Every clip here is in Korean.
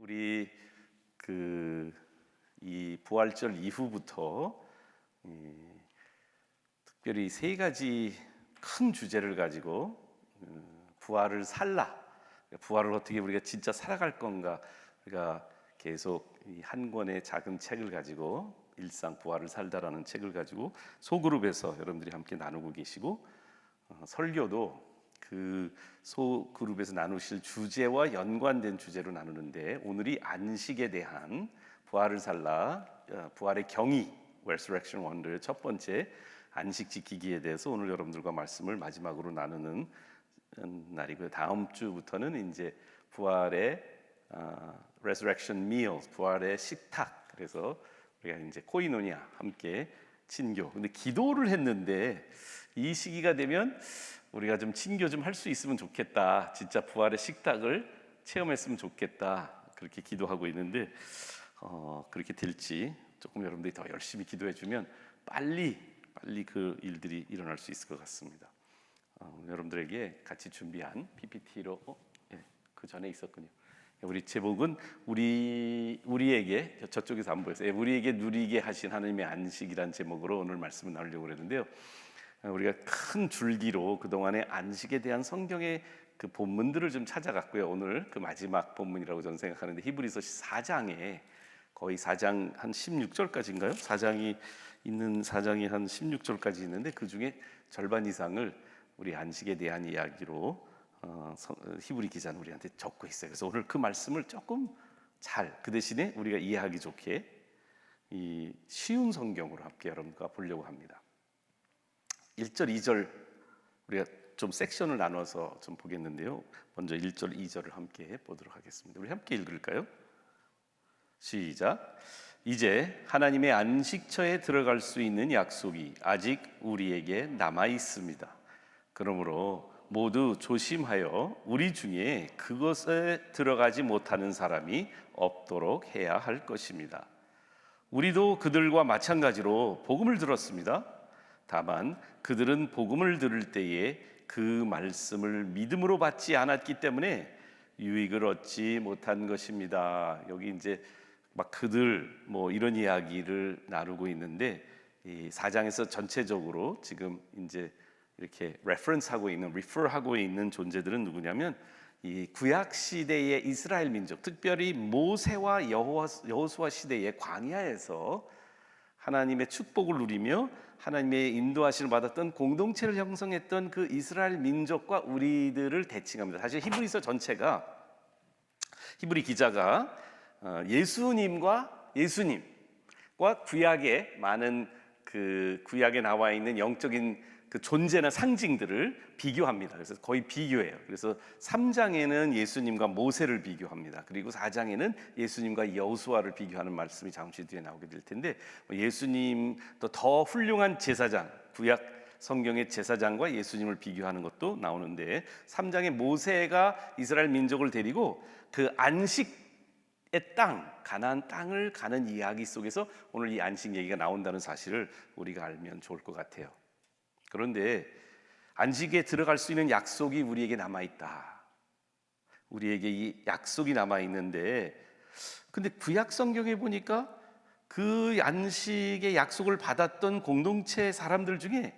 우리 이 부활절 이후부터 특별히 세 가지 큰 주제를 가지고 부활을 살라, 부활을 어떻게 우리가 진짜 살아갈 건가, 우리가 계속 이 한 권의 작은 책을 가지고 일상 부활을 살다라는 책을 가지고 소그룹에서 여러분들이 함께 나누고 계시고, 설교도 그 소그룹에서 나누실 주제와 연관된 주제로 나누는데, 오늘이 안식에 대한 부활을 살라, 부활의 경위, Resurrection Wonder의 첫 번째 안식 지키기에 대해서 오늘 여러분들과 말씀을 마지막으로 나누는 날이고요. 다음 주부터는 이제 부활의 Resurrection Meal, 부활의 식탁. 그래서 우리가 이제 코이노니아 함께 친교. 근데 기도를 했는데 이 시기가 되면 우리가 좀 친교 좀 할 수 있으면 좋겠다. 진짜 부활의 식탁을 체험했으면 좋겠다. 그렇게 기도하고 있는데 그렇게 될지 조금 여러분들이 더 열심히 기도해 주면 빨리 그 일들이 일어날 수 있을 것 같습니다. 여러분들에게 같이 준비한 PPT로 그 전에 있었군요. 우리 제목은 우리에게, 저쪽에서 안 보여서 우리에게 누리게 하신 하나님의 안식이란 제목으로 오늘 말씀을 나누려고 그랬는데요. 우리가 큰 줄기로 그동안의 안식에 대한 성경의 그 본문들을 좀 찾아갔고요. 오늘 그 마지막 본문이라고 저는 생각하는데, 히브리서 4장에 거의 4장 한 16절까지인가요? 4장이 한 16절까지 있는데 그 중에 절반 이상을 우리 안식에 대한 이야기로 히브리 기자는 우리한테 적고 있어요. 그래서 오늘 그 말씀을 조금 그 대신에 우리가 이해하기 좋게 이 쉬운 성경으로 함께 여러분과 보려고 합니다. 1절, 2절 우리가 좀 섹션을 나눠서 좀 보겠는데요. 먼저 1절, 2절을 함께 보도록 하겠습니다. 우리 함께 읽을까요? 시작. 이제 하나님의 안식처에 들어갈 수 있는 약속이 아직 우리에게 남아 있습니다. 그러므로 모두 조심하여 우리 중에 그것에 들어가지 못하는 사람이 없도록 해야 할 것입니다. 우리도 그들과 마찬가지로 복음을 들었습니다. 다만 그들은 복음을 들을 때에 그 말씀을 믿음으로 받지 않았기 때문에 유익을 얻지 못한 것입니다. 여기 이제 막 그들 이런 이야기를 나누고 있는데, 이 4장에서 전체적으로 지금 이제 이렇게 refer하고 있는 존재들은 누구냐면 이 구약 시대의 이스라엘 민족, 특별히 모세와 여호수아 시대의 광야에서 하나님의 축복을 누리며 하나님의 인도하심을 받았던 공동체를 형성했던 그 이스라엘 민족과 우리들을 대칭합니다. 사실 히브리서 전체가, 히브리 기자가 예수님과 구약의 많은 그 구약에 나와 있는 영적인 그 존재나 상징들을 비교합니다. 그래서 거의 비교해요. 그래서 3장에는 예수님과 모세를 비교합니다. 그리고 4장에는 예수님과 여호수아를 비교하는 말씀이 잠시 뒤에 나오게 될 텐데, 예수님 또 더 훌륭한 제사장, 구약 성경의 제사장과 예수님을 비교하는 것도 나오는데, 3장에 모세가 이스라엘 민족을 데리고 그 안식의 땅, 가나안 땅을 가는 이야기 속에서 오늘 이 안식 얘기가 나온다는 사실을 우리가 알면 좋을 것 같아요. 그런데 안식에 들어갈 수 있는 약속이 우리에게 남아있다. 우리에게 이 약속이 남아있는데, 근데 구약 성경에 보니까 그 안식의 약속을 받았던 공동체 사람들 중에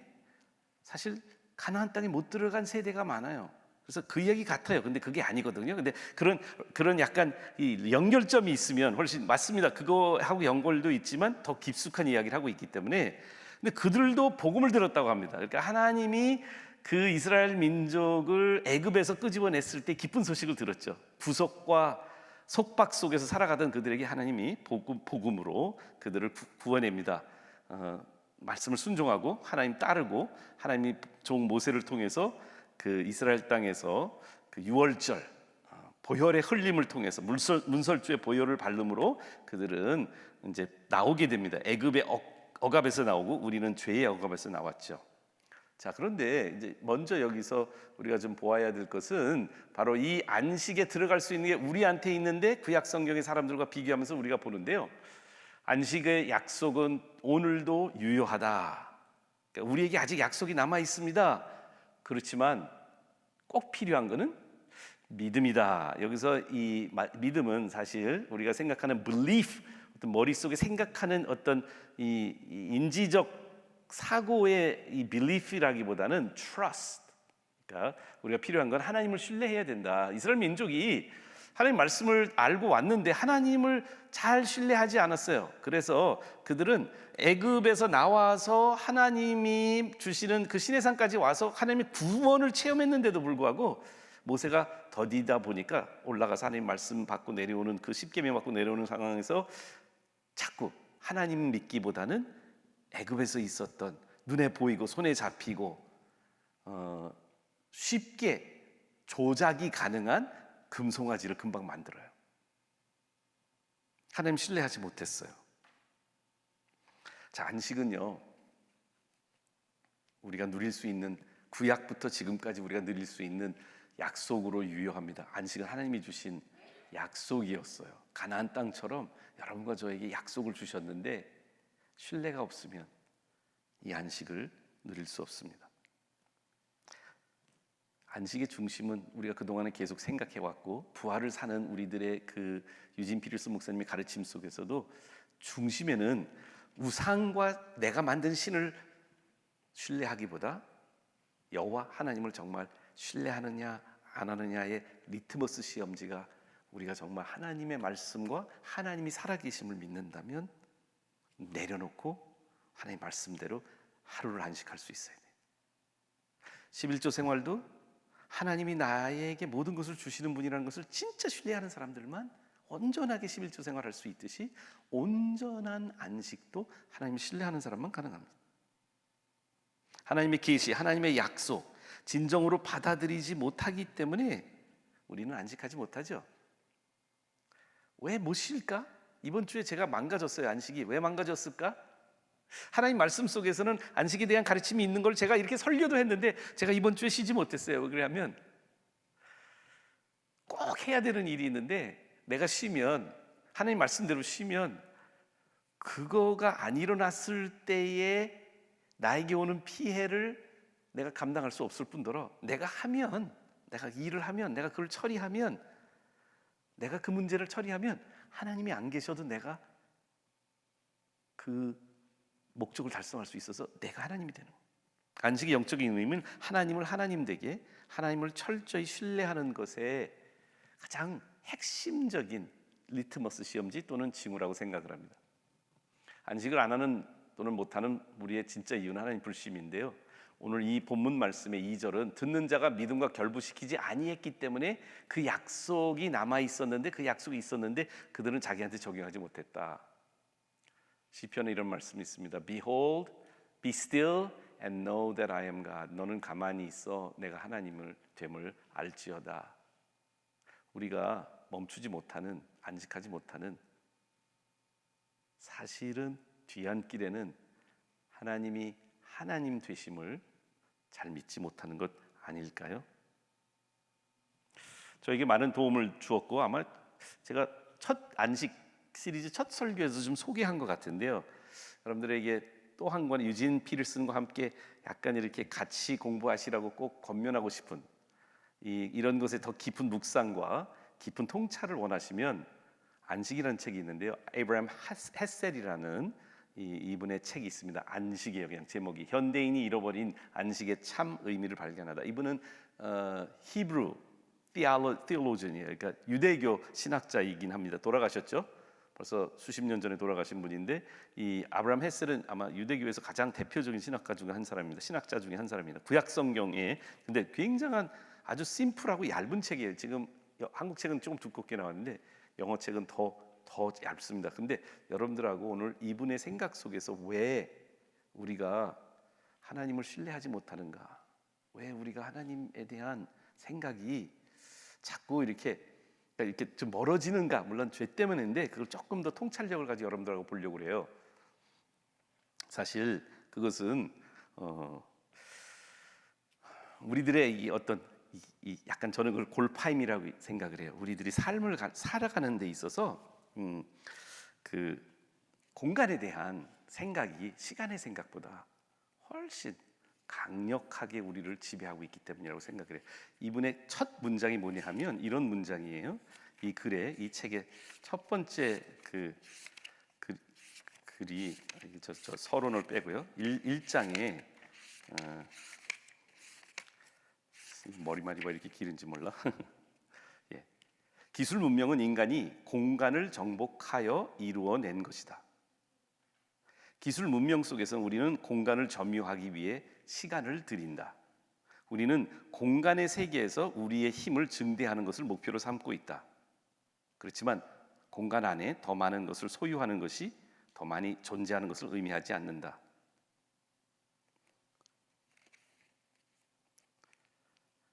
사실 가나안 땅에 못 들어간 세대가 많아요. 그래서 그 이야기 같아요. 근데 그게 아니거든요. 근데 그런 약간 이 연결점이 있으면 훨씬 맞습니다. 그거하고 연결도 있지만 더 깊숙한 이야기를 하고 있기 때문에. 근데 그들도 복음을 들었다고 합니다. 그러니까 하나님이 그 이스라엘 민족을 애굽에서 끄집어냈을 때 기쁜 소식을 들었죠. 구속과 속박 속에서 살아가던 그들에게 하나님이 복음으로 그들을 구원합니다. 말씀을 순종하고 하나님 따르고, 하나님이 종 모세를 통해서 그 이스라엘 땅에서 그 유월절 보혈의 흘림을 통해서 문설주의 보혈을 바름으로 그들은 이제 나오게 됩니다. 애굽의 억압에서 나오고 우리는 죄의 억압에서 나왔죠. 자, 그런데 이제 먼저 여기서 우리가 좀 보아야 될 것은 바로 이 안식에 들어갈 수 있는 게 우리한테 있는데, 구약 성경의 사람들과 비교하면서 우리가 보는데요, 안식의 약속은 오늘도 유효하다. 그러니까 우리에게 아직 약속이 남아 있습니다. 그렇지만 꼭 필요한 것은 믿음이다. 여기서 이 믿음은 사실 우리가 생각하는 belief, 어떤 머릿속에 생각하는 어떤 이 인지적 사고의 이 belief이라기보다는 trust. 그러니까 우리가 필요한 건 하나님을 신뢰해야 된다. 이스라엘 민족이 하나님 말씀을 알고 왔는데 하나님을 잘 신뢰하지 않았어요. 그래서 그들은 애굽에서 나와서 하나님이 주시는 그 시내산까지 와서 하나님의 구원을 체험했는데도 불구하고 모세가 더디다 보니까 올라가서 하나님 말씀 받고 내려오는 그 십계명 받고 내려오는 상황에서 자꾸 하나님 믿기보다는 애굽에서 있었던 눈에 보이고 손에 잡히고 쉽게 조작이 가능한 금송아지를 금방 만들어요. 하나님 신뢰하지 못했어요. 자, 안식은요, 우리가 누릴 수 있는, 구약부터 지금까지 우리가 누릴 수 있는 약속으로 유효합니다. 안식은 하나님이 주신 약속이었어요. 가나안 땅처럼 여러분과 저에게 약속을 주셨는데 신뢰가 없으면 이 안식을 누릴 수 없습니다. 안식의 중심은 우리가 그동안에 계속 생각해왔고 부활을 사는 우리들의 그 유진 피터슨 목사님의 가르침 속에서도 중심에는 우상과 내가 만든 신을 신뢰하기보다 여호와 하나님을 정말 신뢰하느냐 안 하느냐의 리트머스 시험지가 우리가 정말 하나님의 말씀과 하나님이 살아계심을 믿는다면 내려놓고 하나님 말씀대로 하루를 안식할 수 있어야 돼요. 11조 생활도 하나님이 나에게 모든 것을 주시는 분이라는 것을 진짜 신뢰하는 사람들만 온전하게 11조 생활할 수 있듯이 온전한 안식도 하나님을 신뢰하는 사람만 가능합니다. 하나님의 계시, 하나님의 약속 진정으로 받아들이지 못하기 때문에 우리는 안식하지 못하죠. 왜 못 쉴까? 이번 주에 제가 망가졌어요. 안식이 왜 망가졌을까? 하나님 말씀 속에서는 안식에 대한 가르침이 있는 걸 제가 이렇게 설교도 했는데 제가 이번 주에 쉬지 못했어요. 왜 그러냐면 꼭 해야 되는 일이 있는데 내가 쉬면, 하나님 말씀대로 쉬면 그거가 안 일어났을 때에 나에게 오는 피해를 내가 감당할 수 없을 뿐더러 내가 일을 하면, 내가 그걸 처리하면, 내가 그 문제를 처리하면 하나님이 안 계셔도 내가 그 목적을 달성할 수 있어서 내가 하나님이 되는 거예요. 안식의 영적인 의미는 하나님을 하나님 되게, 하나님을 철저히 신뢰하는 것에 가장 핵심적인 리트머스 시험지 또는 징후라고 생각을 합니다. 안식을 안 하는 또는 못하는 우리의 진짜 이유는 하나님 불심인데요, 오늘 이 본문 말씀의 2절은 듣는 자가 믿음과 결부시키지 아니했기 때문에 그 약속이 남아 있었는데, 그 약속이 있었는데 그들은 자기한테 적용하지 못했다. 시편에 이런 말씀이 있습니다. Behold, be still and know that I am God. 너는 가만히 있어 내가 하나님을 됨을 알지어다. 우리가 멈추지 못하는, 안식하지 못하는, 사실은 뒤안길에는 하나님이 하나님 되심을 잘 믿지 못하는 것 아닐까요? 저에게 많은 도움을 주었고 아마 제가 첫 안식 시리즈 첫 설교에서 좀 소개한 것 같은데요, 여러분들에게 또 한 권 유진 피터슨과 함께 약간 이렇게 같이 공부하시라고 꼭 권면하고 싶은 이런 것에 더 깊은 묵상과 깊은 통찰을 원하시면 안식이라는 책이 있는데요, 에이브라함 헤셀이라는 이분의 책이 있습니다. 안식이에요. 그냥 제목이 현대인이 잃어버린 안식의 참 의미를 발견하다. 이분은 히브루 theologian이에요. 그러니까 유대교 신학자이긴 합니다. 돌아가셨죠? 벌써 수십 년 전에 돌아가신 분인데, 이 아브라함 헤셀은 아마 유대교에서 가장 대표적인 신학자 중에 한 사람입니다. 신학자 중에 한 사람입니다. 구약 성경에 근데 굉장한 아주 심플하고 얇은 책이에요. 지금 한국 책은 조금 두껍게 나왔는데 영어 책은 더 얇습니다. 근데 여러분들하고 오늘 이분의 생각 속에서 왜 우리가 하나님을 신뢰하지 못하는가, 왜 우리가 하나님에 대한 생각이 자꾸 이렇게 좀 멀어지는가, 물론 죄 때문인데 그걸 조금 더 통찰력을 가지고 여러분들하고 보려고 해요. 사실 그것은 우리들의 이 어떤 약간 저는 그걸 골파임이라고 생각을 해요. 우리들이 삶을 살아가는 데 있어서 그 공간에 대한 생각이 시간의 생각보다 훨씬 강력하게 우리를 지배하고 있기 때문이라고 생각을 해요. 이분의 첫 문장이 뭐냐 하면 이런 문장이에요. 이 글의, 이 책의 첫 번째 글이 저 서론을 빼고요. 1장에 머리말이 왜 이렇게 길은지 몰라. 예. 기술 문명은 인간이 공간을 정복하여 이루어낸 것이다. 기술 문명 속에서 우리는 공간을 점유하기 위해 시간을 들인다. 우리는 공간의 세계에서 우리의 힘을 증대하는 것을 목표로 삼고 있다. 그렇지만 공간 안에 더 많은 것을 소유하는 것이 더 많이 존재하는 것을 의미하지 않는다.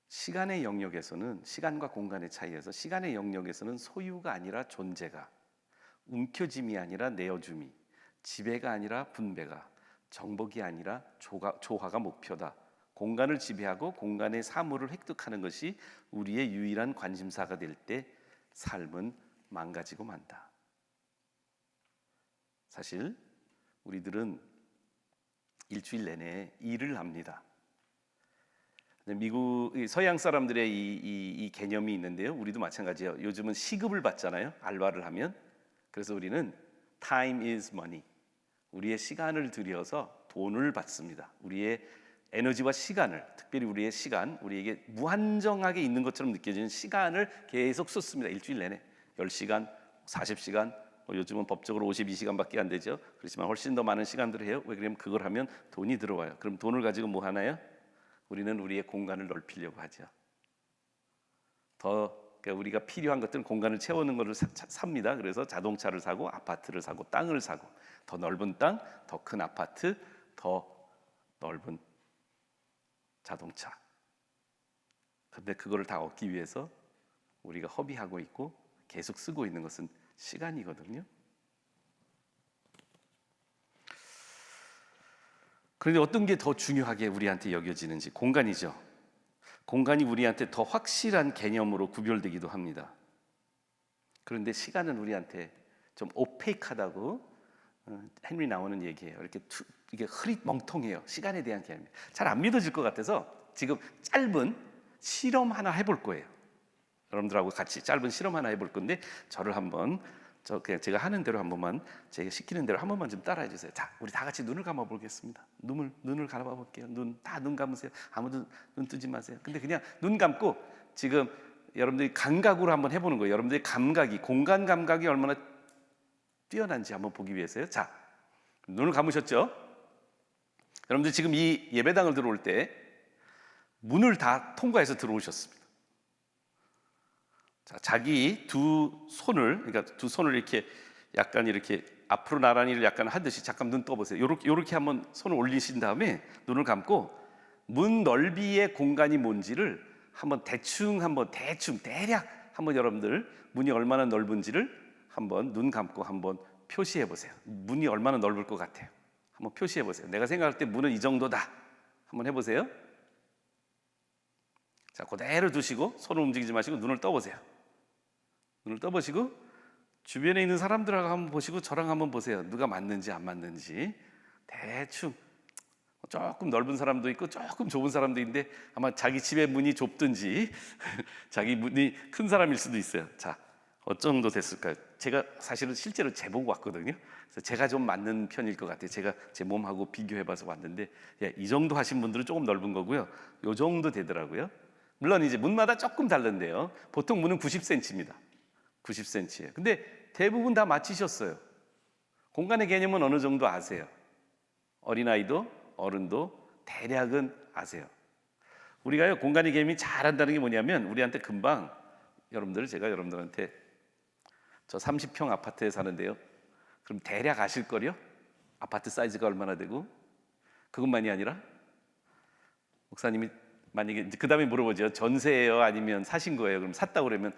시간의 영역에서는, 시간과 공간의 차이에서 시간의 영역에서는 소유가 아니라 존재가, 움켜짐이 아니라 내어줌이, 지배가 아니라 분배가, 정복이 아니라 조화가 목표다. 공간을 지배하고 공간의 사물을 획득하는 것이 우리의 유일한 관심사가 될 때 삶은 망가지고 만다. 사실 우리들은 일주일 내내 일을 합니다. 미국 서양 사람들의 이 개념이 있는데요. 우리도 마찬가지예요. 요즘은 시급을 받잖아요. 알바를 하면. 그래서 우리는 time is money. 우리의 시간을 들여서 돈을 받습니다. 우리의 에너지와 시간을, 특별히 우리의 시간, 우리에게 무한정하게 있는 것처럼 느껴지는 시간을 계속 쏟습니다. 일주일 내내 10시간, 40시간, 요즘은 법적으로 52시간밖에 안 되죠. 그렇지만 훨씬 더 많은 시간들을 해요. 왜 그러면 그걸 하면 돈이 들어와요. 그럼 돈을 가지고 뭐 하나요? 우리는 우리의 공간을 넓히려고 하죠. 그러니까 우리가 필요한 것들은 공간을 채우는 것을 삽니다. 그래서 자동차를 사고 아파트를 사고 땅을 사고 더 넓은 땅, 더 큰 아파트, 더 넓은 자동차. 그런데 그거를 다 얻기 위해서 우리가 허비하고 있고 계속 쓰고 있는 것은 시간이거든요. 그런데 어떤 게 더 중요하게 우리한테 여겨지는지, 공간이죠. 공간이 우리한테 더 확실한 개념으로 구별되기도 합니다. 그런데 시간은 우리한테 좀 오페이크하다고 헨리 나오는 얘기예요. 이게 흐릿멍텅해요. 시간에 대한 개념이 잘 안 믿어질 것 같아서 지금 짧은 실험 하나 해볼 거예요. 여러분들하고 같이 짧은 실험 하나 해볼 건데 저를 한번 그냥 제가 하는 대로 한 번만, 제가 시키는 대로 한 번만 좀 따라해 주세요. 자, 우리 다 같이 눈을 감아 보겠습니다. 눈을 감아 볼게요. 눈 감으세요. 아무도 눈 뜨지 마세요. 근데 그냥 눈 감고 지금 여러분들이 감각으로 한번 해보는 거예요. 여러분들의 감각이, 공간 감각이 얼마나 뛰어난지 한번 보기 위해서요. 자, 눈을 감으셨죠? 여러분들 지금 이 예배당을 들어올 때 문을 다 통과해서 들어오셨습니다. 자, 자기 두 손을 이렇게 약간 이렇게 앞으로 나란히 약간 하듯이 잠깐 눈 떠보세요. 요렇게 한번 손을 올리신 다음에 눈을 감고 문 넓이의 공간이 뭔지를 대충 대략 한번 여러분들 문이 얼마나 넓은지를 한번 눈 감고 한번 표시해 보세요. 문이 얼마나 넓을 것 같아요. 한번 표시해 보세요. 내가 생각할 때 문은 이 정도다. 한번 해보세요. 자, 그대로 두시고 손을 움직이지 마시고 눈을 떠보세요. 눈을 떠보시고 주변에 있는 사람들하고 한번 보시고 저랑 한번 보세요. 누가 맞는지 안 맞는지. 대충 조금 넓은 사람도 있고 조금 좁은 사람도 있는데 아마 자기 집의 문이 좁든지 자기 문이 큰 사람일 수도 있어요. 자, 어느 정도 됐을까요? 제가 사실은 실제로 재보고 왔거든요. 그래서 제가 좀 맞는 편일 것 같아요. 제가 제 몸하고 비교해봐서 왔는데 이 정도 하신 분들은 조금 넓은 거고요. 이 정도 되더라고요. 물론 이제 문마다 조금 다른데요. 보통 문은 90cm입니다. 90cm예요. 근데 대부분 다 맞히셨어요. 공간의 개념은 어느 정도 아세요. 어린아이도 어른도 대략은 아세요. 우리가요, 공간의 개념이 잘 안다는 게 뭐냐면 우리한테 금방 제가 여러분들한테 저 30평 아파트에 사는데요. 그럼 대략 아실 거요? 아파트 사이즈가 얼마나 되고, 그것만이 아니라 목사님이 만약에 그 다음에 물어보죠. 전세예요? 아니면 사신 거예요? 그럼 샀다고 그러면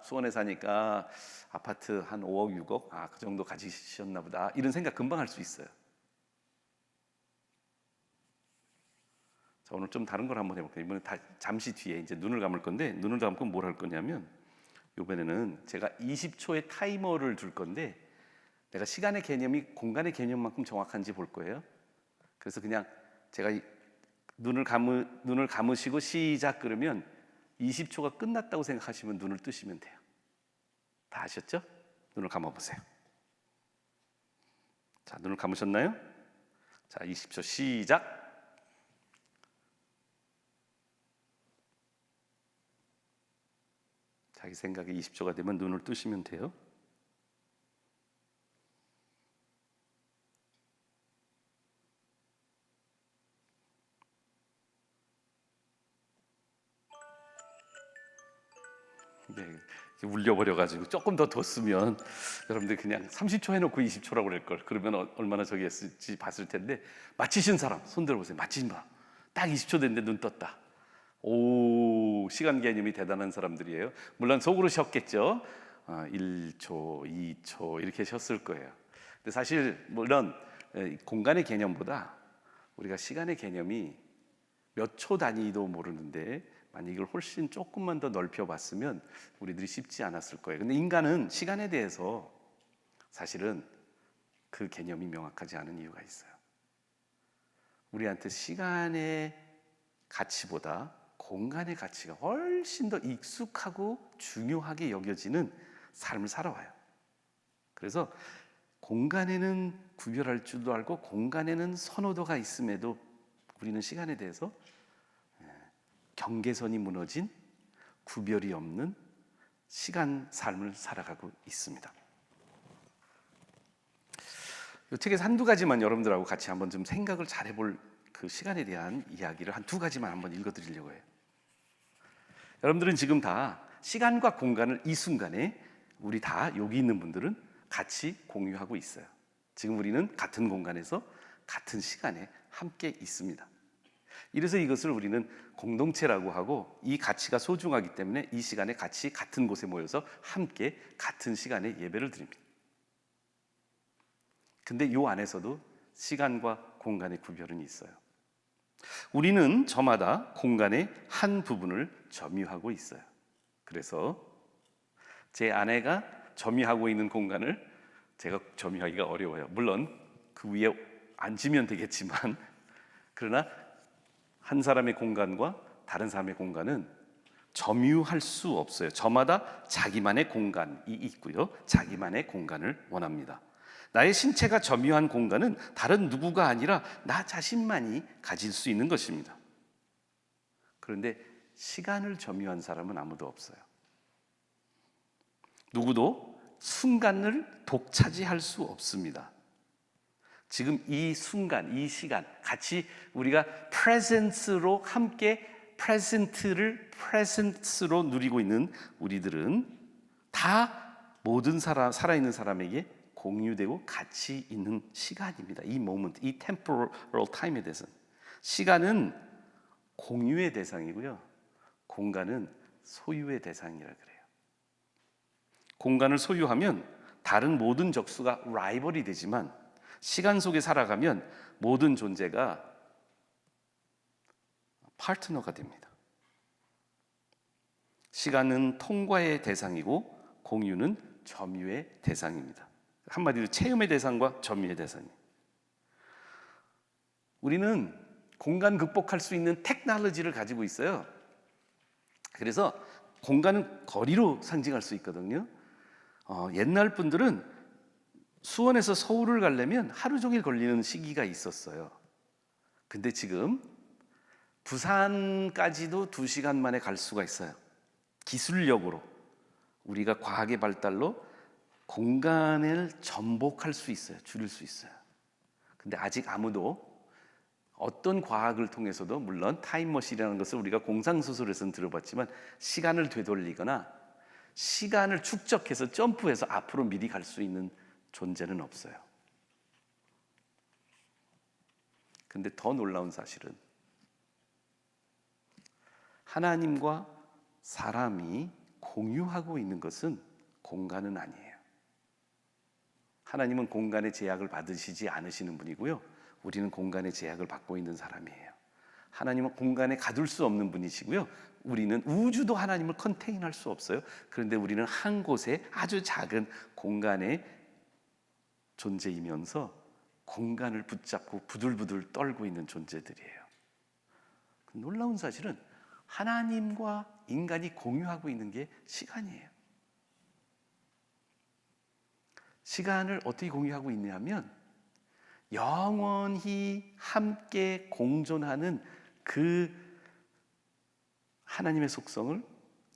수원에 사니까 아파트 한 5억, 6억? 그 정도 가지셨나 보다. 이런 생각 금방 할 수 있어요. 자, 오늘 좀 다른 걸 한번 해볼게요. 이번에 잠시 뒤에 이제 눈을 감을 건데, 눈을 감고 뭘 할 거냐면 이번에는 제가 20초의 타이머를 둘 건데 내가 시간의 개념이 공간의 개념만큼 정확한지 볼 거예요. 그래서 그냥 제가 눈을 감으시고 시작 그러면 20초가 끝났다고 생각하시면 눈을 뜨시면 돼요. 다 아셨죠? 눈을 감아보세요. 자, 눈을 감으셨나요? 자, 20초 시작. 자기 생각에 20초가 되면 눈을 뜨시면 돼요. 네, 울려버려가지고 조금 더 뒀으면 여러분들 그냥 30초 해놓고 20초라고 그럴 걸. 그러면 얼마나 저기 했을지 봤을 텐데, 마치신 사람 손 들어보세요. 마치신 사람 딱 20초 됐는데 눈 떴다. 오, 시간 개념이 대단한 사람들이에요. 물론 속으로 쉬었겠죠. 1초, 2초 이렇게 쉬었을 거예요. 근데 사실 물론 공간의 개념보다 우리가 시간의 개념이 몇 초 단위도 모르는데 만약 이걸 훨씬 조금만 더 넓혀봤으면 우리들이 쉽지 않았을 거예요. 근데 인간은 시간에 대해서 사실은 그 개념이 명확하지 않은 이유가 있어요. 우리한테 시간의 가치보다 공간의 가치가 훨씬 더 익숙하고 중요하게 여겨지는 삶을 살아와요. 그래서 공간에는 구별할 줄도 알고 공간에는 선호도가 있음에도 우리는 시간에 대해서 경계선이 무너진 구별이 없는 시간 삶을 살아가고 있습니다. 이 책에서 한두 가지만 여러분들하고 같이 한번 좀 생각을 잘 해볼 그 시간에 대한 이야기를 한 두 가지만 한번 읽어드리려고 해요. 여러분들은 지금 다 시간과 공간을 이 순간에 우리 다 여기 있는 분들은 같이 공유하고 있어요. 지금 우리는 같은 공간에서 같은 시간에 함께 있습니다. 이래서 이것을 우리는 공동체라고 하고 이 가치가 소중하기 때문에 이 시간에 같이 같은 곳에 모여서 함께 같은 시간에 예배를 드립니다. 근데 이 안에서도 시간과 공간의 구별은 있어요. 우리는 저마다 공간의 한 부분을 점유하고 있어요. 그래서 제 아내가 점유하고 있는 공간을 제가 점유하기가 어려워요. 물론 그 위에 앉으면 되겠지만 그러나 한 사람의 공간과 다른 사람의 공간은 점유할 수 없어요. 저마다 자기만의 공간이 있고요. 자기만의 공간을 원합니다. 나의 신체가 점유한 공간은 다른 누구가 아니라 나 자신만이 가질 수 있는 것입니다. 그런데 시간을 점유한 사람은 아무도 없어요. 누구도 순간을 독차지할 수 없습니다. 지금 이 순간, 이 시간 같이 우리가 presence로 함께 presence로 누리고 있는 우리들은 다 모든 살아있는 사람에게 공유되고 같이 있는 시간입니다. 이 moment, 이 temporal time에 대해서는 시간은 공유의 대상이고요, 공간은 소유의 대상이라 그래요. 공간을 소유하면 다른 모든 적수가 라이벌이 되지만 시간 속에 살아가면 모든 존재가 파트너가 됩니다. 시간은 통과의 대상이고 공유는 점유의 대상입니다. 한마디로 체험의 대상과 점유의 대상입니다. 우리는 공간 극복할 수 있는 테크놀로지를 가지고 있어요. 그래서 공간은 거리로 상징할 수 있거든요. 옛날 분들은 수원에서 서울을 가려면 하루 종일 걸리는 시기가 있었어요. 근데 지금 부산까지도 2시간 만에 갈 수가 있어요. 기술력으로 우리가 과학의 발달로 공간을 전복할 수 있어요. 줄일 수 있어요. 근데 아직 아무도 어떤 과학을 통해서도, 물론 타임머신이라는 것을 우리가 공상소설에서는 들어봤지만 시간을 되돌리거나 시간을 축적해서 점프해서 앞으로 미리 갈 수 있는 존재는 없어요. 근데 더 놀라운 사실은 하나님과 사람이 공유하고 있는 것은 공간은 아니에요. 하나님은 공간의 제약을 받으시지 않으시는 분이고요, 우리는 공간의 제약을 받고 있는 사람이에요. 하나님은 공간에 가둘 수 없는 분이시고요, 우리는 우주도 하나님을 컨테인할 수 없어요. 그런데 우리는 한 곳에 아주 작은 공간의 존재이면서 공간을 붙잡고 부들부들 떨고 있는 존재들이에요. 놀라운 사실은 하나님과 인간이 공유하고 있는 게 시간이에요. 시간을 어떻게 공유하고 있냐면 영원히 함께 공존하는 그 하나님의 속성을,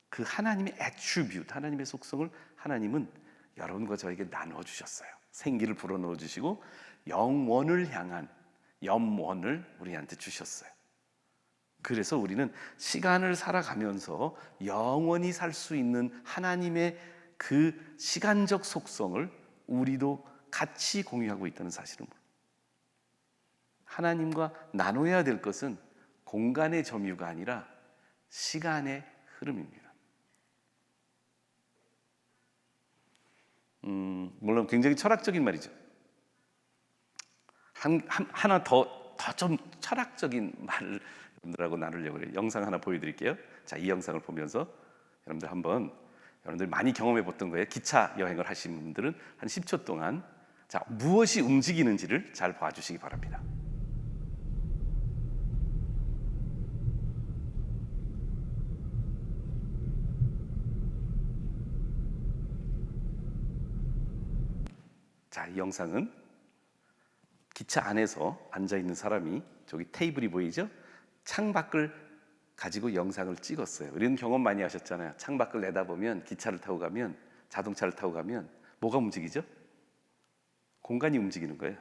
그 하나님의 애트리뷰트, 하나님의 속성을 하나님은 여러분과 저에게 나누어 주셨어요. 생기를 불어넣어 주시고 영원을 향한 염원을 우리한테 주셨어요. 그래서 우리는 시간을 살아가면서 영원히 살 수 있는 하나님의 그 시간적 속성을 우리도 같이 공유하고 있다는 사실을 몰라요. 하나님과 나눠야 될 것은 공간의 점유가 아니라 시간의 흐름입니다. 물론 굉장히 철학적인 말이죠. 하나 더 좀 철학적인 말을 여러분들하고 나누려고 해요. 영상 하나 보여드릴게요. 자, 이 영상을 보면서 여러분들 한번, 여러분들 많이 경험해 봤던 거예요. 기차 여행을 하신 분들은 한 10초 동안 자, 무엇이 움직이는지를 잘 봐주시기 바랍니다. 자, 이 영상은 기차 안에서 앉아있는 사람이, 저기 테이블이 보이죠? 창밖을 가지고 영상을 찍었어요. 이런 경험 많이 하셨잖아요. 창밖을 내다보면, 기차를 타고 가면, 자동차를 타고 가면 뭐가 움직이죠? 공간이 움직이는 거예요.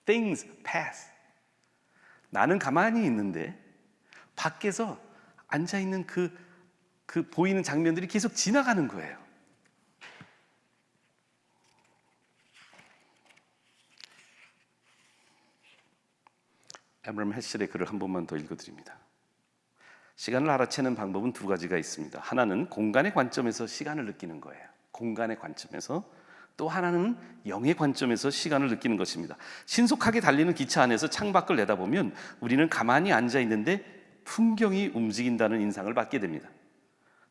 Things pass. 나는 가만히 있는데 밖에서 앉아있는 그 보이는 장면들이 계속 지나가는 거예요. 에브럼 헤실의 글을 한 번만 더 읽어드립니다. 시간을 알아채는 방법은 두 가지가 있습니다. 하나는 공간의 관점에서 시간을 느끼는 거예요. 공간의 관점에서. 또 하나는 영의 관점에서 시간을 느끼는 것입니다. 신속하게 달리는 기차 안에서 창밖을 내다보면 우리는 가만히 앉아 있는데 풍경이 움직인다는 인상을 받게 됩니다.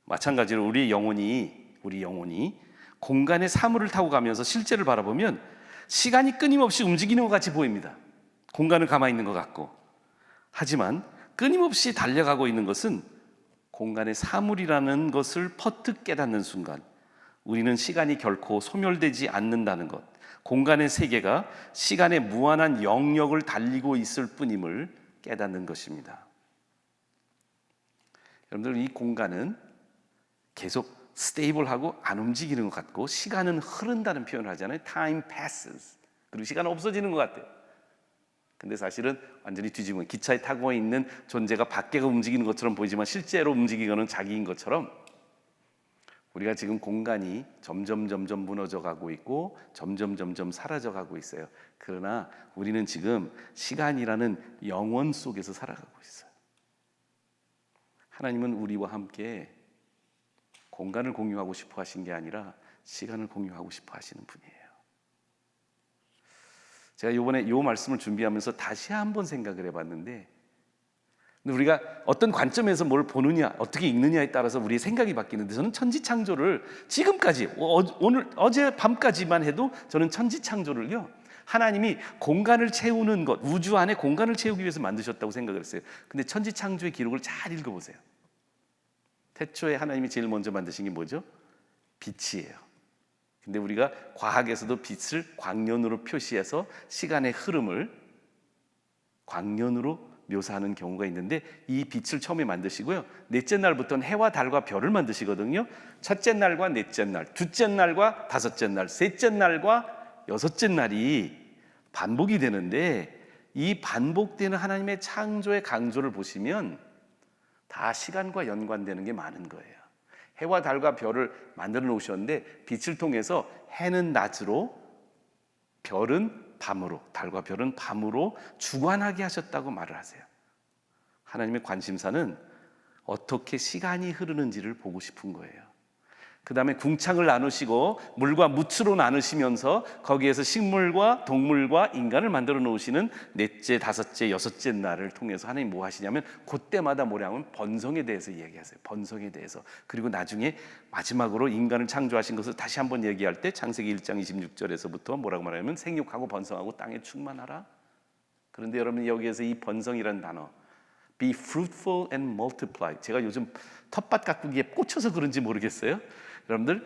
마찬가지로 우리 영혼이 공간의 사물을 타고 가면서 실제를 바라보면 시간이 끊임없이 움직이는 것 같이 보입니다. 공간을 가만히 있는 것 같고. 하지만 끊임없이 달려가고 있는 것은 공간의 사물이라는 것을 퍼뜩 깨닫는 순간 우리는 시간이 결코 소멸되지 않는다는 것, 공간의 세계가 시간의 무한한 영역을 달리고 있을 뿐임을 깨닫는 것입니다. 여러분들, 이 공간은 계속 스테이블하고 안 움직이는 것 같고 시간은 흐른다는 표현을 하잖아요. Time passes. 그리고 시간은 없어지는 것 같아요. 근데 사실은 완전히 뒤집으면 기차에 타고 있는 존재가 밖에가 움직이는 것처럼 보이지만 실제로 움직이는 자기인 것처럼 우리가 지금 공간이 점점 무너져 가고 있고 점점 사라져 가고 있어요. 그러나 우리는 지금 시간이라는 영원 속에서 살아가고 있어요. 하나님은 우리와 함께 공간을 공유하고 싶어 하신 게 아니라 시간을 공유하고 싶어 하시는 분이에요. 제가 이번에 이 말씀을 준비하면서 다시 한번 생각을 해봤는데, 우리가 어떤 관점에서 뭘 보느냐, 어떻게 읽느냐에 따라서 우리의 생각이 바뀌는데, 저는 천지창조를 지금까지 어제 밤까지만 해도 저는 천지창조를요, 하나님이 공간을 채우는 것, 우주 안에 공간을 채우기 위해서 만드셨다고 생각을 했어요. 근데 천지창조의 기록을 잘 읽어보세요. 태초에 하나님이 제일 먼저 만드신 게 뭐죠? 빛이에요. 근데 우리가 과학에서도 빛을 광년으로 표시해서 시간의 흐름을 광년으로 묘사하는 경우가 있는데, 이 빛을 처음에 만드시고요, 넷째 날부터는 해와 달과 별을 만드시거든요. 첫째 날과 넷째 날, 둘째 날과 다섯째 날, 셋째 날과 여섯째 날이 반복이 되는데, 이 반복되는 하나님의 창조의 강조를 보시면 다 시간과 연관되는 게 많은 거예요. 해와 달과 별을 만들어 놓으셨는데 빛을 통해서 해는 낮으로, 별은 밤으로, 달과 별은 밤으로 주관하게 하셨다고 말을 하세요. 하나님의 관심사는 어떻게 시간이 흐르는지를 보고 싶은 거예요. 그 다음에 궁창을 나누시고 물과 묻으로 나누시면서 거기에서 식물과 동물과 인간을 만들어 놓으시는 넷째, 다섯째, 여섯째 날을 통해서 하나님 뭐 하시냐면 그때마다 뭐라 하면 번성에 대해서 얘기하세요. 번성에 대해서. 그리고 나중에 마지막으로 인간을 창조하신 것을 다시 한번 얘기할 때 창세기 1장 26절에서부터 뭐라고 말하냐면 생육하고 번성하고 땅에 충만하라. 그런데 여러분 여기에서 이 번성이라는 단어 Be fruitful and multiply. 제가 요즘 텃밭 가꾸기에 꽂혀서 그런지 모르겠어요. 여러분들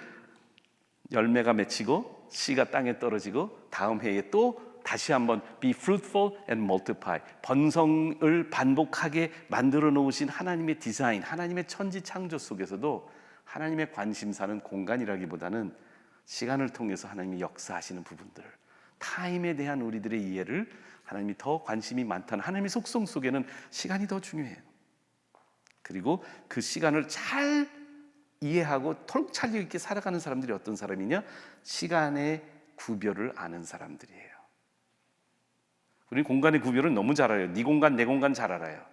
열매가 맺히고 씨가 땅에 떨어지고 다음 해에 또 다시 한번 Be fruitful and multiply. 번성을 반복하게 만들어 놓으신 하나님의 디자인, 하나님의 천지 창조 속에서도 하나님의 관심사는 공간이라기보다는 시간을 통해서 하나님이 역사하시는 부분들, 타임에 대한 우리들의 이해를 하나님이 더 관심이 많다는 하나님의 속성 속에는 시간이 더 중요해요. 그리고 그 시간을 잘 이해하고 통찰력 있게 살아가는 사람들이 어떤 사람이냐? 시간의 구별을 아는 사람들이에요. 우리 공간의 구별은 너무 잘 알아요. 네 공간, 내 공간 잘 알아요.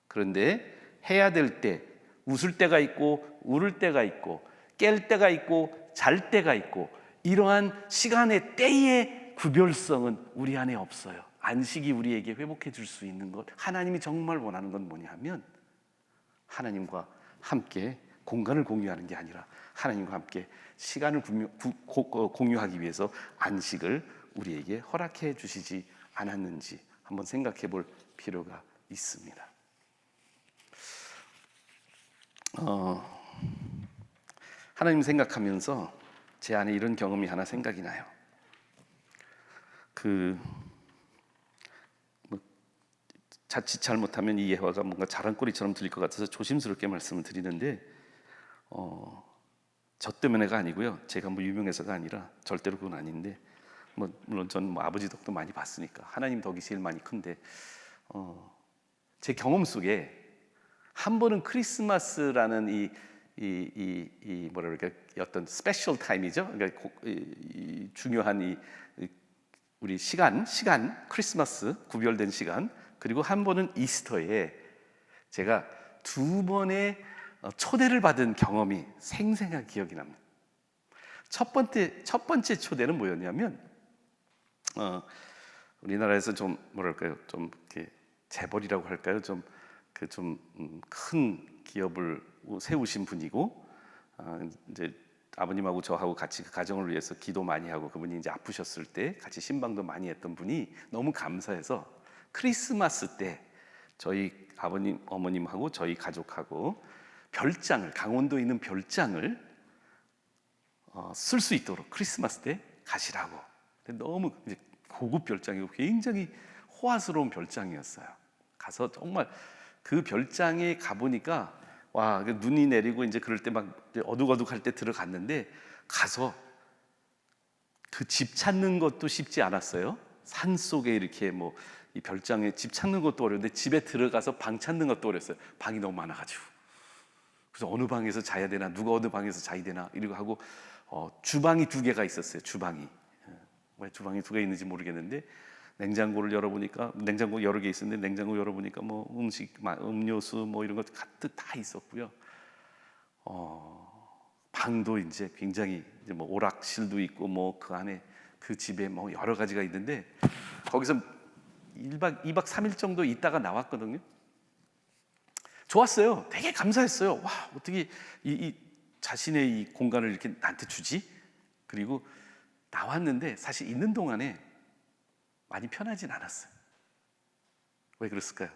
그런데 해야 될 때, 웃을 때가 있고 울을 때가 있고 깰 때가 있고 잘 때가 있고 이러한 시간의 때의 구별성은 우리 안에 없어요. 안식이 우리에게 회복해 줄 수 있는 것, 하나님이 정말 원하는 건 뭐냐 하면 하나님과 함께 공간을 공유하는 게 아니라 하나님과 함께 시간을 공유하기 위해서 안식을 우리에게 허락해 주시지 않았는지 한번 생각해 볼 필요가 있습니다. 하나님 생각하면서 제 안에 이런 경험이 하나 생각이 나요. 자칫 잘못하면 이 예화가 뭔가 자랑거리처럼 들릴 것 같아서 조심스럽게 말씀을 드리는데 저 때문에가 아니고요. 제가 뭐 유명해서가 아니라 절대로 그건 아닌데 물론 저는 아버지 덕도 많이 봤으니까 하나님 덕이 제일 많이 큰데 제 경험 속에 한 번은 크리스마스라는 이 뭐라 그럴까 어떤 스페셜 타임이죠. 그러니까 중요한 우리 시간 크리스마스 구별된 시간 그리고 한 번은 이스터에 제가 두 번의 초대를 받은 경험이 생생하게 기억이 납니다. 첫 번째 초대는 뭐였냐면 우리나라에서 좀 뭐랄까요 좀 이렇게 재벌이라고 할까요 좀 큰 기업을 세우신 분이고 이제 아버님하고 저하고 같이 그 가정을 위해서 기도 많이 하고 그분이 이제 아프셨을 때 같이 신방도 많이 했던 분이 너무 감사해서 크리스마스 때 저희 아버님 어머님하고 저희 가족하고 별장을 강원도에 있는 별장을 쓸 수 있도록 크리스마스 때 가시라고. 근데 너무 이제 고급 별장이고 굉장히 호화스러운 별장이었어요. 가서 정말 그 별장에 가보니까 와 눈이 내리고 이제 그럴 때 막 어둑어둑할 때 들어갔는데 가서 그 집 찾는 것도 쉽지 않았어요. 산 속에 이렇게 뭐 이 별장에 집 찾는 것도 어려운데 집에 들어가서 방 찾는 것도 어렸어요. 방이 너무 많아가지고 그래서 어느 방에서 자야 되나 누가 어느 방에서 자야 되나 이러고 하고 주방이 2개가 있었어요. 주방이 왜 주방이 2개 있는지 모르겠는데 냉장고를 열어보니까 냉장고 여러 개 있었는데 냉장고 열어보니까 뭐 음식, 음료수 뭐 이런 것 가득 다 있었고요. 방도 이제 굉장히 이제 뭐 오락실도 있고 뭐 그 안에 그 집에 뭐 여러 가지가 있는데 거기서 2박 3일 정도 있다가 나왔거든요. 좋았어요. 되게 감사했어요. 와 어떻게 이 자신의 이 공간을 이렇게 나한테 주지? 그리고 나왔는데 사실 있는 동안에 많이 편하진 않았어요. 왜 그랬을까요?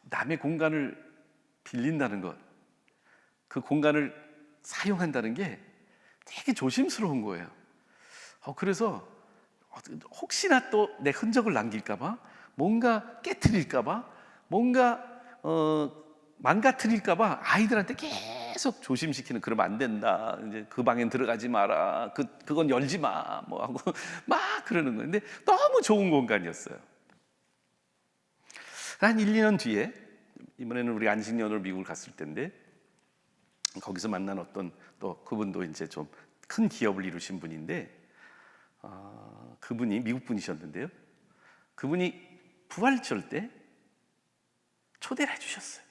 남의 공간을 빌린다는 것, 그 공간을 사용한다는 게 되게 조심스러운 거예요. 그래서 혹시나 또 내 흔적을 남길까봐, 뭔가 깨트릴까봐, 뭔가 망가뜨릴까봐 아이들한테 계속 조심시키는. 그러면 안 된다. 이제 그 방엔 들어가지 마라. 그건 열지 마. 뭐 하고 막 그러는 거예요. 근데 너무 좋은 공간이었어요. 한 1, 2년 뒤에 이번에는 우리 안식년으로 미국을 갔을 때인데 거기서 만난 어떤 또 그분도 이제 좀 큰 기업을 이루신 분인데 그분이 미국 분이셨는데요. 그분이 부활절 때 초대를 해주셨어요.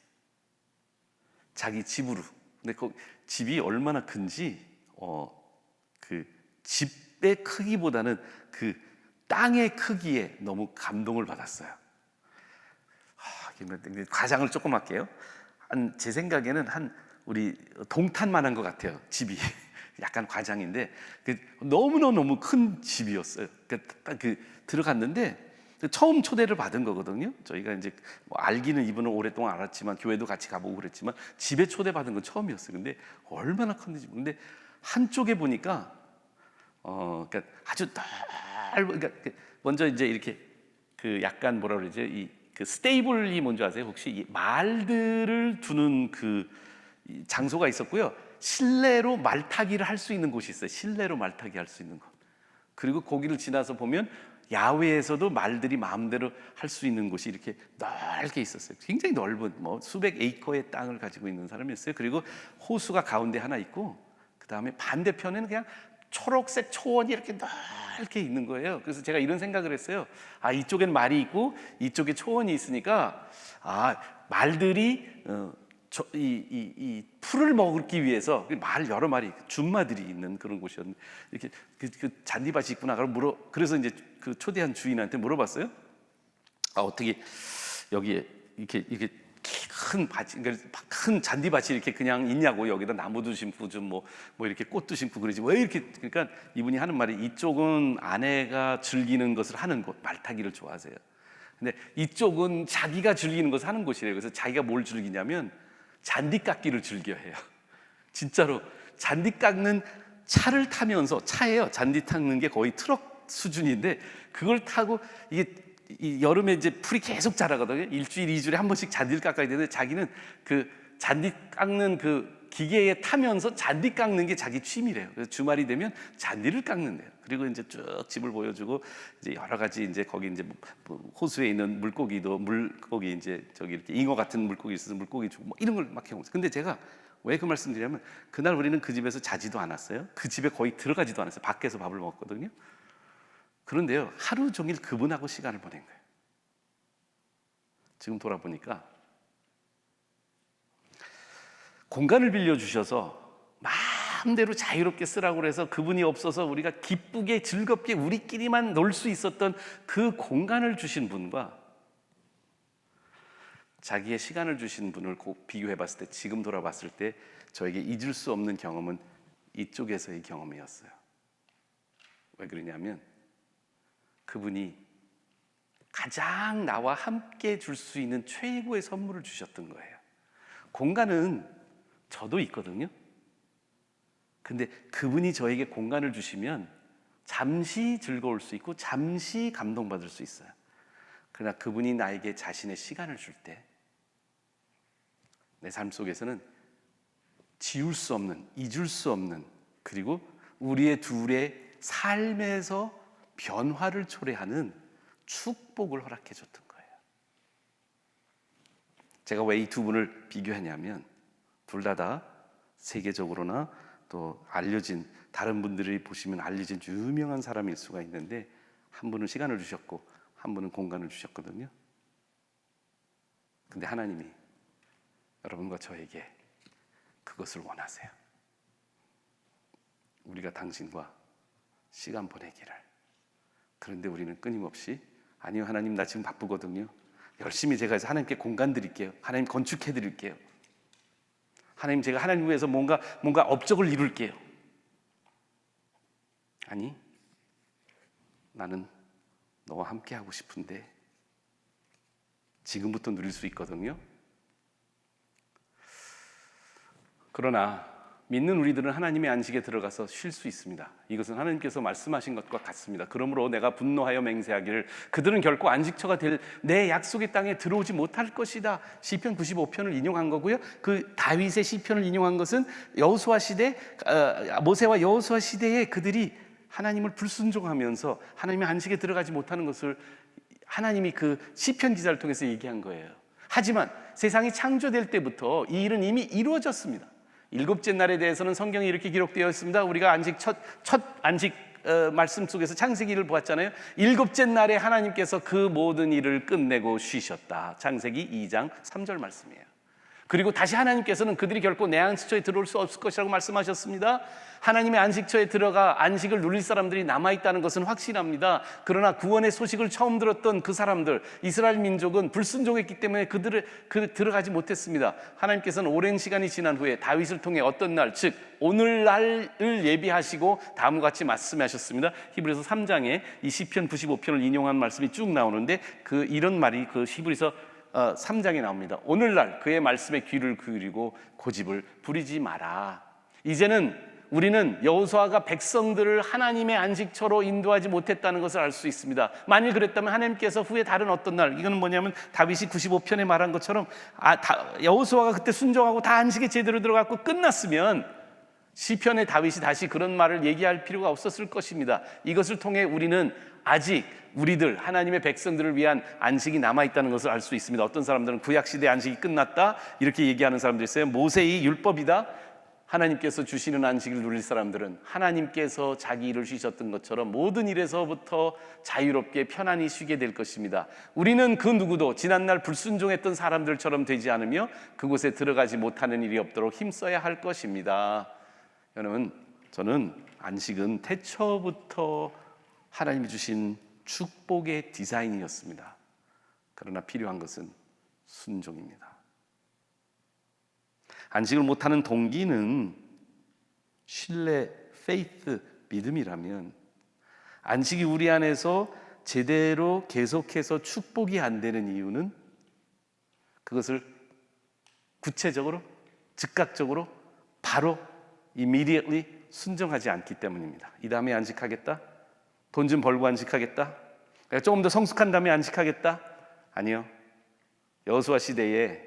자기 집으로. 근데 집이 얼마나 큰지 그 집의 크기보다는 그 땅의 크기에 너무 감동을 받았어요. 과장을 조금 할게요. 제 생각에는 한 우리 동탄만한 것 같아요. 집이 약간 과장인데 너무 큰 집이었어요. 들어갔는데 처음 초대를 받은 거거든요. 저희가 이제 뭐 알기는 이분을 오랫동안 알았지만 교회도 같이 가보고 그랬지만 집에 초대받은 건 처음이었어요. 근데 얼마나 큰지. 근데 한쪽에 보니까 그러니까 아주 그러니까 먼저 이제 이렇게 그 약간 뭐라 그러죠? 그 스테이블이 뭔지 아세요? 혹시 이 말들을 두는 그 장소가 있었고요. 실내로 말타기를 할 수 있는 곳이 있어요. 실내로 말타기 할 수 있는 곳. 그리고 거기를 지나서 보면 야외에서도 말들이 마음대로 할 수 있는 곳이 이렇게 넓게 있었어요. 굉장히 넓은 뭐 수백 에이커의 땅을 가지고 있는 사람이었어요. 그리고 호수가 가운데 하나 있고 그 다음에 반대편에는 그냥 초록색 초원이 이렇게 넓게 있는 거예요. 그래서 제가 이런 생각을 했어요. 이쪽엔 말이 있고 이쪽에 초원이 있으니까 말들이 이 풀을 먹기 위해서 말 여러 마리 준마들이 있는 그런 곳이었는데 이렇게 그 잔디밭이 있구나. 그래서 이제 그 초대한 주인한테 물어봤어요. 어떻게 여기에 이렇게 큰 밭이, 그러니까 큰 잔디밭이 이렇게 그냥 있냐고. 여기다 나무도 심고 좀 뭐 이렇게 꽃도 심고 그러지 왜 이렇게. 그러니까 이분이 하는 말이 이쪽은 아내가 즐기는 것을 하는 곳, 말타기를 좋아하세요. 근데 이쪽은 자기가 즐기는 것을 하는 곳이래요. 그래서 자기가 뭘 즐기냐면 잔디 깎기를 즐겨해요. 진짜로 잔디 깎는 차를 타면서, 차예요. 잔디 깎는 게 거의 트럭 수준인데 그걸 타고 이 여름에 이제 풀이 계속 자라거든요. 일주일, 2주일에 한 번씩 잔디를 깎아야 되는데 자기는 그 잔디 깎는 그 기계에 타면서 잔디 깎는 게 자기 취미래요. 그래서 주말이 되면 잔디를 깎는데요. 그리고 이제 쭉 집을 보여주고 이제 여러 가지 이제 거기 이제 호수에 있는 물고기 이제 저기 이렇게 잉어 같은 물고기 있어서 물고기 주고 뭐 이런 걸 막 해먹었어요. 근데 제가 왜 그 말씀드리냐면 그날 우리는 그 집에서 자지도 않았어요. 그 집에 거의 들어가지도 않았어요. 밖에서 밥을 먹었거든요. 그런데요, 하루 종일 그분하고 시간을 보낸 거예요. 지금 돌아보니까 공간을 빌려주셔서 마음대로 자유롭게 쓰라고 그래서 그분이 없어서 우리가 기쁘게 즐겁게 우리끼리만 놀 수 있었던 그 공간을 주신 분과 자기의 시간을 주신 분을 꼭 비교해 봤을 때, 지금 돌아봤을 때 저에게 잊을 수 없는 경험은 이쪽에서의 경험이었어요. 왜 그러냐면 그분이 가장 나와 함께 줄 수 있는 최고의 선물을 주셨던 거예요. 공간은 저도 있거든요. 근데 그분이 저에게 공간을 주시면 잠시 즐거울 수 있고 잠시 감동받을 수 있어요. 그러나 그분이 나에게 자신의 시간을 줄 때 내 삶 속에서는 지울 수 없는, 잊을 수 없는, 그리고 우리의 둘의 삶에서 변화를 초래하는 축복을 허락해 줬던 거예요. 제가 왜 이 두 분을 비교하냐면 둘 다 세계적으로나 또 알려진, 다른 분들이 보시면 알려진 유명한 사람일 수가 있는데 한 분은 시간을 주셨고 한 분은 공간을 주셨거든요. 근데 하나님이 여러분과 저에게 그것을 원하세요. 우리가 당신과 시간 보내기를. 그런데 우리는 끊임없이 아니요, 하나님 나 지금 바쁘거든요. 열심히 제가 하나님께 공간 드릴게요. 하나님 건축해 드릴게요. 하나님 제가 하나님 위해서 뭔가 업적을 이룰게요. 아니, 나는 너와 함께 하고 싶은데 지금부터 누릴 수 있거든요. 그러나 믿는 우리들은 하나님의 안식에 들어가서 쉴 수 있습니다. 이것은 하나님께서 말씀하신 것과 같습니다. 그러므로 내가 분노하여 맹세하기를 그들은 결코 안식처가 될 내 약속의 땅에 들어오지 못할 것이다. 시편 95편을 인용한 거고요. 그 다윗의 시편을 인용한 것은 여호수아 시대, 모세와 여호수아 시대에 그들이 하나님을 불순종하면서 하나님의 안식에 들어가지 못하는 것을 하나님이 그 시편 기자를 통해서 얘기한 거예요. 하지만 세상이 창조될 때부터 이 일은 이미 이루어졌습니다. 일곱째 날에 대해서는 성경에 이렇게 기록되어 있습니다. 우리가 안식 첫 안식 말씀 속에서 창세기를 보았잖아요. 일곱째 날에 하나님께서 그 모든 일을 끝내고 쉬셨다. 창세기 2장 3절 말씀이에요. 그리고 다시 하나님께서는 그들이 결코 내 안식처에 들어올 수 없을 것이라고 말씀하셨습니다. 하나님의 안식처에 들어가 안식을 누릴 사람들이 남아있다는 것은 확실합니다. 그러나 구원의 소식을 처음 들었던 그 사람들, 이스라엘 민족은 불순종했기 때문에 들어가지 못했습니다. 하나님께서는 오랜 시간이 지난 후에 다윗을 통해 어떤 날, 즉 오늘날을 예비하시고 다음과 같이 말씀하셨습니다. 히브리서 3장에 이 시편 95편을 인용한 말씀이 쭉 나오는데 이런 말이 그 히브리서 3장에 나옵니다. 오늘날 그의 말씀에 귀를 기울이고 고집을 부리지 마라. 이제는 우리는 여호수아가 백성들을 하나님의 안식처로 인도하지 못했다는 것을 알 수 있습니다. 만일 그랬다면 하나님께서 후에 다른 어떤 날, 이거는 뭐냐면 다윗이 95편에 말한 것처럼 여호수아가 그때 순종하고 다 안식에 제대로 들어갔고 끝났으면 시편의 다윗이 다시 그런 말을 얘기할 필요가 없었을 것입니다. 이것을 통해 우리는 아직 우리들 하나님의 백성들을 위한 안식이 남아있다는 것을 알 수 있습니다. 어떤 사람들은 구약시대 안식이 끝났다 이렇게 얘기하는 사람들이 있어요. 모세의 율법이다. 하나님께서 주시는 안식을 누릴 사람들은 하나님께서 자기 일을 쉬셨던 것처럼 모든 일에서부터 자유롭게 편안히 쉬게 될 것입니다. 우리는 그 누구도 지난날 불순종했던 사람들처럼 되지 않으며 그곳에 들어가지 못하는 일이 없도록 힘써야 할 것입니다. 여러분, 저는 안식은 태초부터 하나님이 주신 축복의 디자인이었습니다. 그러나 필요한 것은 순종입니다. 안식을 못하는 동기는 신뢰, faith, 믿음이라면 안식이 우리 안에서 제대로 계속해서 축복이 안 되는 이유는 그것을 구체적으로, 즉각적으로, 바로 immediately 순종하지 않기 때문입니다. 이 다음에 안식하겠다? 돈 좀 벌고 안식하겠다? 조금 더 성숙한 다음에 안식하겠다? 아니요. 여호수아 시대에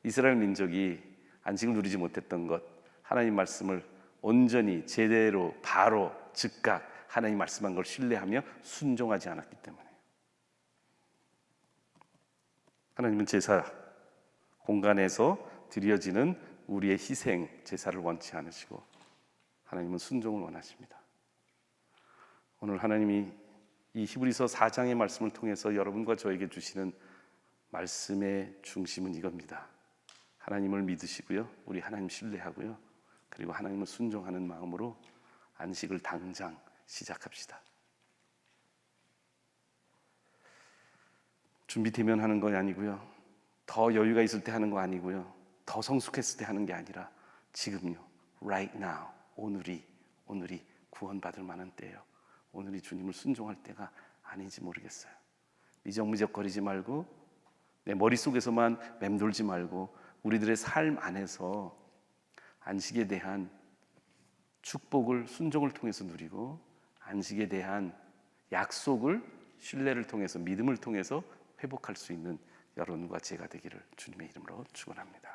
이스라엘 민족이 안식을 누리지 못했던 것, 하나님 말씀을 온전히 제대로 바로 즉각 하나님 말씀한 걸 신뢰하며 순종하지 않았기 때문에. 하나님은 제사 공간에서 드려지는 우리의 희생 제사를 원치 않으시고 하나님은 순종을 원하십니다. 오늘 하나님이 이 히브리서 4장의 말씀을 통해서 여러분과 저에게 주시는 말씀의 중심은 이겁니다. 하나님을 믿으시고요, 우리 하나님 신뢰하고요, 그리고 하나님을 순종하는 마음으로 안식을 당장 시작합시다. 준비되면 하는 거 아니고요, 더 여유가 있을 때 하는 거 아니고요, 더 성숙했을 때 하는 게 아니라 지금요, right now, 오늘이 구원받을 만한 때예요. 오늘이 주님을 순종할 때가 아닌지 모르겠어요. 미적미적거리지 말고 내 머릿속에서만 맴돌지 말고 우리들의 삶 안에서 안식에 대한 축복을 순종을 통해서 누리고 안식에 대한 약속을 신뢰를 통해서 믿음을 통해서 회복할 수 있는 여러분과 제가 되기를 주님의 이름으로 축원합니다.